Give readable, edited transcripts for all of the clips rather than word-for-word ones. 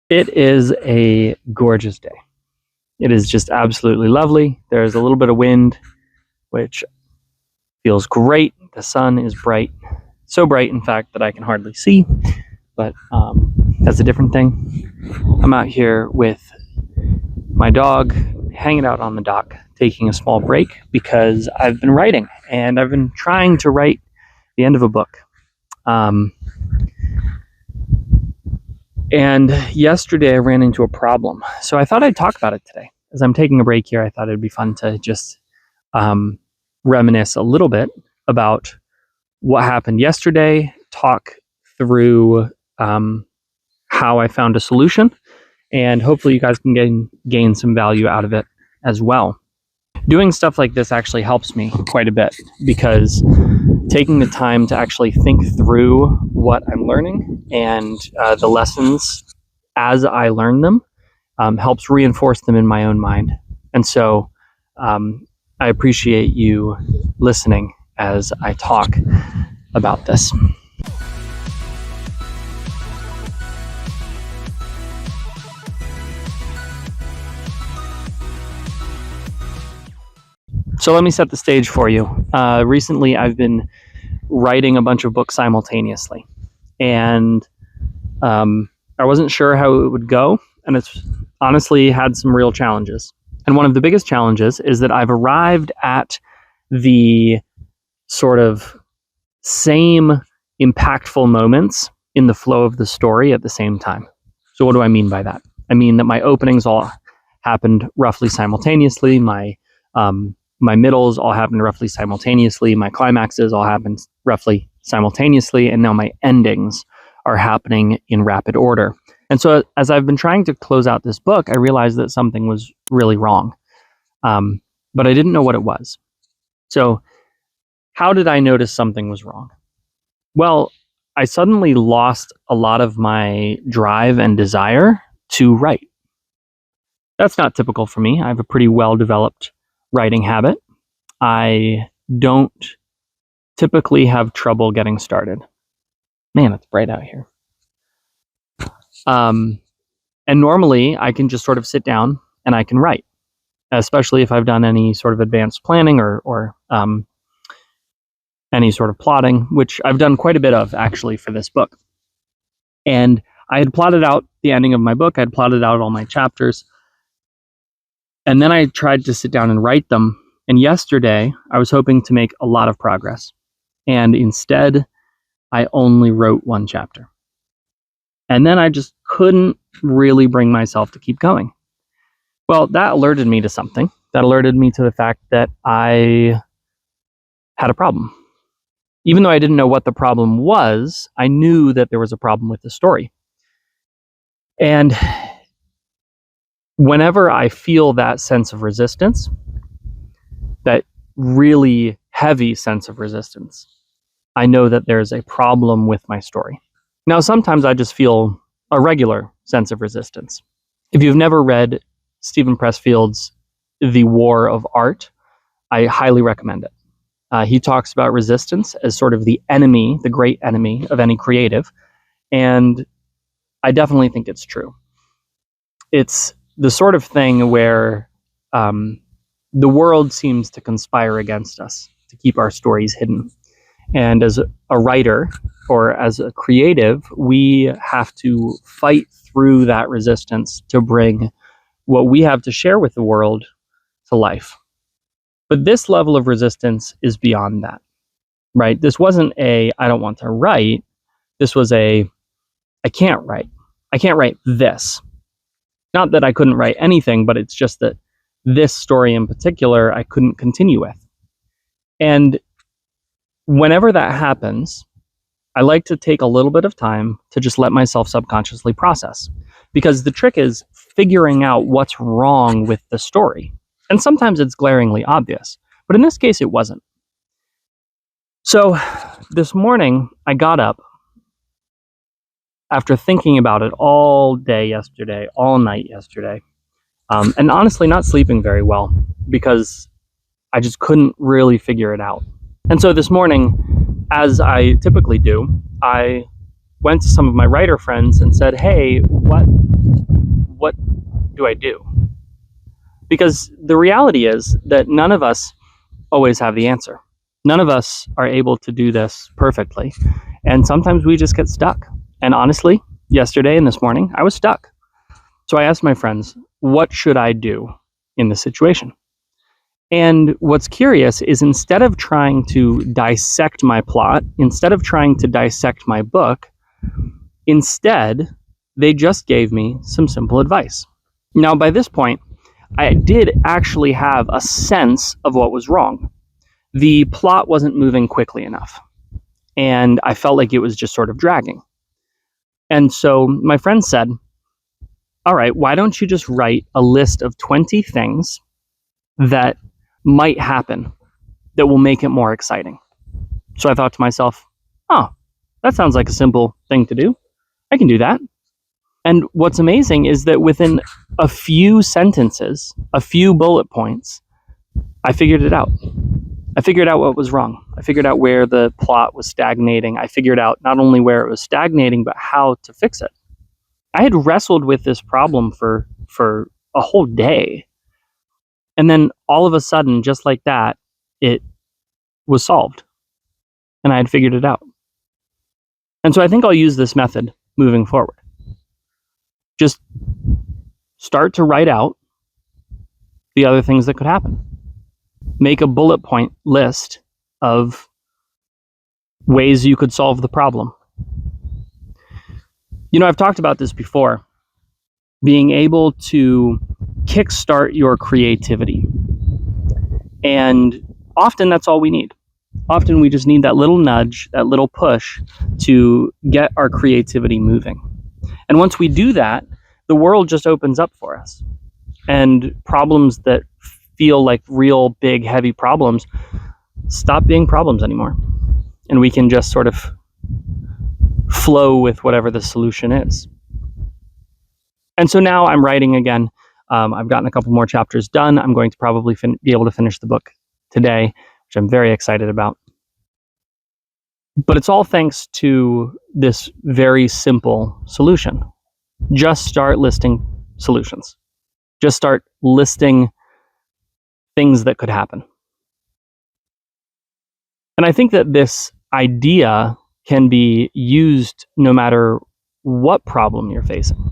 It is a gorgeous day. It is just absolutely lovely. There's a little bit of wind, which feels great. The sun is bright. So bright, in fact, that I can hardly see, but that's a different thing. I'm out here with my dog, hanging out on the dock, taking a small break because I've been writing, and I've been trying to write the end of a book. And yesterday I ran into a problem. So I thought I'd talk about it today. As I'm taking a break here, I thought it'd be fun to just reminisce a little bit about what happened yesterday, talk through how I found a solution, and hopefully you guys can gain some value out of it as well. Doing stuff like this actually helps me quite a bit because taking the time to actually think through what I'm learning and the lessons as I learn them helps reinforce them in my own mind. And so I appreciate you listening as I talk about this. So let me set the stage for you. Recently, I've been writing a bunch of books simultaneously, and I wasn't sure how it would go, and it's honestly had some real challenges. And one of the biggest challenges is that I've arrived at the sort of same impactful moments in the flow of the story at the same time. So what do I mean by that? I mean that my openings all happened roughly simultaneously, my middles all happened roughly simultaneously, my climaxes all happened roughly simultaneously, and now my endings are happening in rapid order. And so as I've been trying to close out this book, I realized that something was really wrong, but I didn't know what it was. So how did I notice something was wrong? Well, I suddenly lost a lot of my drive and desire to write. That's not typical for me. I have a pretty well-developed writing habit. I don't typically have trouble getting started. Man, it's bright out here. And normally I can just sort of sit down and I can write, especially if I've done any sort of advanced planning or any sort of plotting, which I've done quite a bit of actually for this book. And I had plotted out the ending of my book. I had plotted out all my chapters. And then I tried to sit down and write them. And yesterday I was hoping to make a lot of progress. And instead, I only wrote one chapter. And then I just couldn't really bring myself to keep going. Well, that alerted me to something. That alerted me to the fact that I had a problem. Even though I didn't know what the problem was, I knew that there was a problem with the story. And whenever I feel that sense of resistance, that really heavy sense of resistance, I know that there's a problem with my story. Now, sometimes I just feel a regular sense of resistance. If you've never read Stephen Pressfield's The War of Art, I highly recommend it. He talks about resistance as sort of the enemy, the great enemy of any creative, and I definitely think it's true. It's the sort of thing where the world seems to conspire against us to keep our stories hidden. And as a writer or as a creative, we have to fight through that resistance to bring what we have to share with the world to life. But this level of resistance is beyond that, right? This wasn't I don't want to write. This was I can't write. I can't write this. Not that I couldn't write anything, but it's just that this story in particular, I couldn't continue with. And whenever that happens, I like to take a little bit of time to just let myself subconsciously process. Because the trick is figuring out what's wrong with the story. And sometimes it's glaringly obvious, but in this case, it wasn't. So this morning, I got up after thinking about it all day yesterday, all night yesterday, and honestly not sleeping very well because I just couldn't really figure it out. And so this morning, as I typically do, I went to some of my writer friends and said, hey, what do I do? Because the reality is that none of us always have the answer. None of us are able to do this perfectly. And sometimes we just get stuck. And honestly, yesterday and this morning, I was stuck. So I asked my friends, what should I do in this situation? And what's curious is instead of trying to dissect my plot, instead of trying to dissect my book, instead, they just gave me some simple advice. Now, by this point, I did actually have a sense of what was wrong. The plot wasn't moving quickly enough, and I felt like it was just sort of dragging. And so my friend said, all right, why don't you just write a list of 20 things that might happen that will make it more exciting? So I thought to myself, oh, that sounds like a simple thing to do. I can do that. And what's amazing is that within a few sentences, a few bullet points, I figured it out. I figured out what was wrong. I figured out where the plot was stagnating. I figured out not only where it was stagnating, but how to fix it. I had wrestled with this problem for a whole day. And then all of a sudden, just like that, it was solved. And I had figured it out. And so I think I'll use this method moving forward. Just start to write out the other things that could happen. Make a bullet point list of ways you could solve the problem. You know, I've talked about this before. Being able to kickstart your creativity. And often that's all we need. Often we just need that little nudge, that little push to get our creativity moving. And once we do that, the world just opens up for us. And problems that feel like real big, heavy problems stop being problems anymore. And we can just sort of flow with whatever the solution is. And so now I'm writing again. I've gotten a couple more chapters done. I'm going to probably be able to finish the book today, which I'm very excited about. But it's all thanks to this very simple solution. Just start listing solutions. Just start listing things that could happen. And I think that this idea can be used no matter what problem you're facing.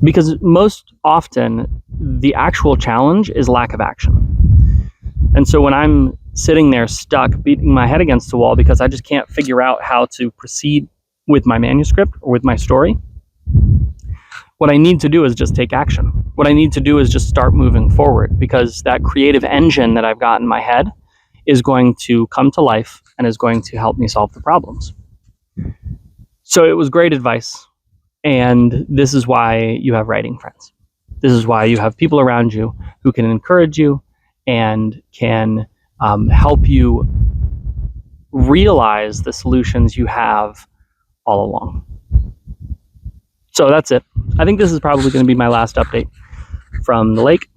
Because most often, the actual challenge is lack of action. And so when I'm sitting there stuck, beating my head against the wall because I just can't figure out how to proceed with my manuscript or with my story, what I need to do is just take action. What I need to do is just start moving forward, because that creative engine that I've got in my head is going to come to life and is going to help me solve the problems. So it was great advice. And this is why you have writing friends. This is why you have people around you who can encourage you and can help you realize the solutions you have all along. So that's it. I think this is probably going to be my last update from the lake.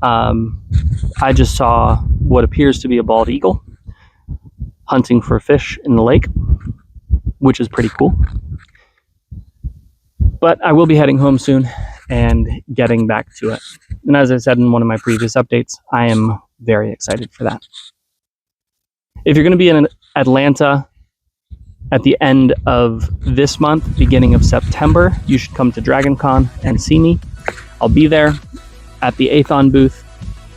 I just saw what appears to be a bald eagle hunting for fish in the lake, which is pretty cool. But I will be heading home soon and getting back to it. And as I said in one of my previous updates, I am very excited for that. If you're going to be in Atlanta at the end of this month, beginning of September, you should come to DragonCon and see me. I'll be there at the Athon booth.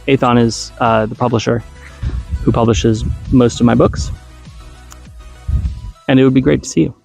Athon is the publisher who publishes most of my books. And it would be great to see you.